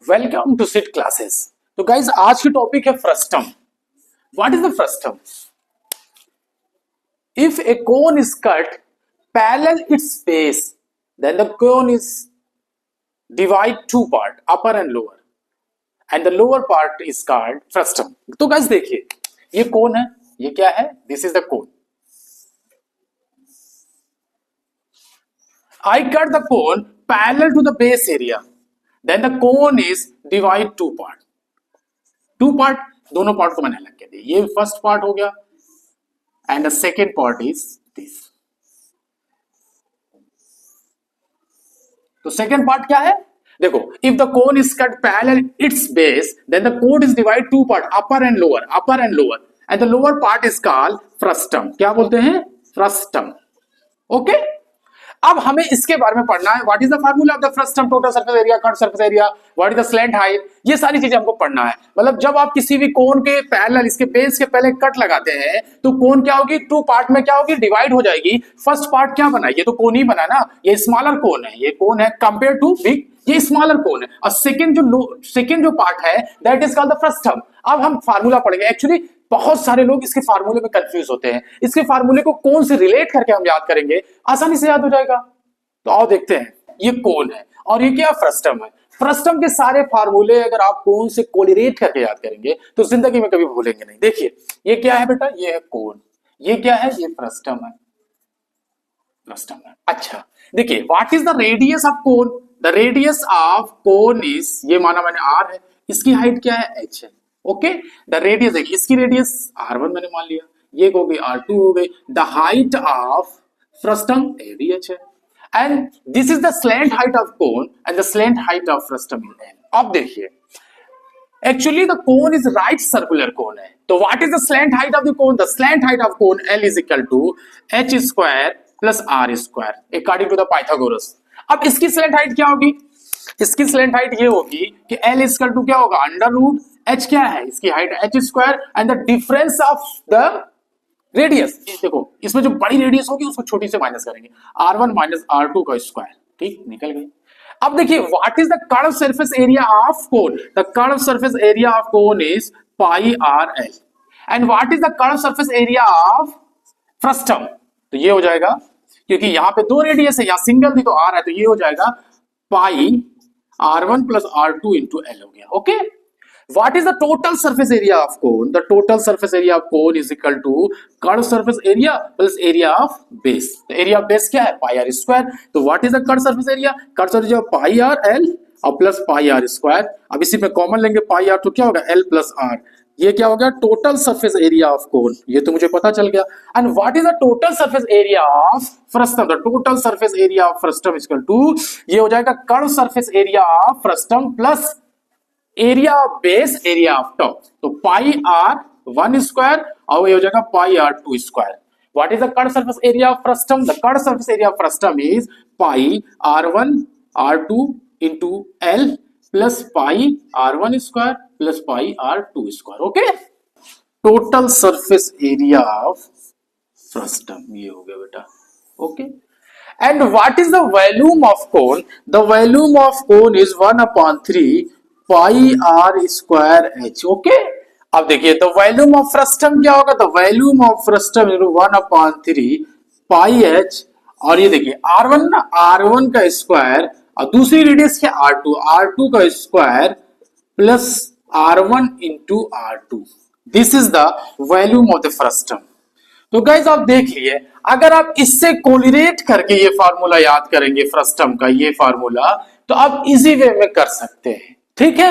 Welcome to sit classes. तो guys आज की टॉपिक है frustum. What is the frustum? If a cone is cut parallel its base then the cone is divide to part, upper and lower, and the lower part is called frustum. तो guys देखिए, ये cone है, ये क्या है? This is the cone. I cut the cone parallel to the base area. Then the cone is divided two part. Two part, दोनों part को मैंने अलग कर दिया। ये फर्स्ट पार्ट हो गया and the second part is this. तो सेकेंड पार्ट क्या है? देखो, if the cone is cut parallel its base then the cone is divide to part, upper and lower, and the lower part is called frustum. क्या बोलते हैं? Frustum. Okay, अब हमें इसके बारे में पढ़ना है। What is the formula of the frustum? Total surface area, cut surface area, what is the slant height, ये सारी चीजें हमको पढ़ना है। मतलब जब आप किसी भी कोन के पैरेलल, इसके बेस के पहले कट लगाते हैं तो कोन क्या होगी? टू पार्ट में क्या होगी? डिवाइड हो जाएगी। फर्स्ट पार्ट क्या बना? ये तो कोन ही बना ना, ये स्मॉलर कोन है, ये कोन है कंपेयर टू बिग, ये स्मॉलर कोन है। और सेकेंड जो पार्ट है that is called the frustum. अब हम फार्मूला पढ़ेंगे। एक्चुअली बहुत सारे लोग इसके फार्मूले में कंफ्यूज होते हैं। इसके फार्मूले को कोन से रिलेट करके हम याद करेंगे, आसानी से याद हो जाएगा। तो आओ देखते हैं। ये कोन है और ये क्या? फ्रस्टम है। फ्रस्टम के सारे फार्मूले अगर आप कोन से कोरिलेट करके याद करेंगे तो जिंदगी में कभी भूलेंगे नहीं। देखिए, ये क्या है बेटा? ये है कोन। ये क्या है? ये फ्रस्टम है। फ्रस्टम है। अच्छा, देखिए, what is the radius of cone? The radius of cone is, ये माना मैंने आर है, इसकी हाइट क्या है? एच है। ओके, द रेडियस, देखिए इसकी रेडियस R1 मैंने मान लिया, ये हो गई R2 हो गई। The height of frustum ADH है, and this is the slant height of cone and the slant height of frustum is L। अब देखिए, actually the cone is right circular cone है, तो what is the slant height of the cone? The slant height of cone L is equal to H square plus R square according to the Pythagoras. अब इसकी slant height क्या होगी? इसकी slant height ये होगी कि L इज इक्वल टू क्या होगा? अंडर रूट H क्या है? इसकी height H square and the difference of the radius. देखो, इसमें जो बड़ी रेडियस होगी उसको छोटी से माइनस करेंगे, R1 माइनस R2 का स्क्वायर। ठीक, निकल गई। अब देखिए, what is the curve surface area of cone? The curve surface area of cone is pi R L. And what is the curve surface area of frustum? तो ये हो जाएगा, क्योंकि यहाँ पे दो रेडियस है, यहाँ सिंगल थी तो R है, तो ये हो जाएगा पाई R1 plus R2 into L हो गया। Okay, What is the total surface area of cone? The total surface area of cone is equal to curved surface area plus area of base. The area of base क्या है? Pi r square. तो what is the curved surface area? Curved surface area pi r l और plus pi r square. अब इसी में common लेंगे pi r, तो क्या होगा? L plus r. ये क्या हो गया? Total surface area of cone. ये तो मुझे पता चल गया। And what is the total surface area of frustum? The total surface area of frustum is equal to, ये हो जाएगा curve surface area of frustum plus area of base, area of top. तो पाई R1 स्क्वायर और ये हो जाएगा pi R2 square. What is the curve surface area of frustum? The curve surface area of frustum is pi R1 R2 into L plus pi R1 square plus pi R2 square. Okay, total surface area of frustum ये हो गया बेटा। Okay, and what is the volume of cone? The volume of cone is 1/3 pi R square H. Okay, अब देखिए, the volume of frustum क्या होगा? The volume of frustum 1/3 pi H, और ये देखिए R1 ना, R1 का स्क्वायर और दूसरी रेडियस क्या? R2 का square plus R1 into R2। This is the volume of the frustum. तो गाइज आप देख लिए, अगर आप इससे कोरिलेट करके ये फार्मूला याद करेंगे फ्रस्टम का, ये फार्मूला, तो आप इजी वे में कर सकते हैं। ठीक है।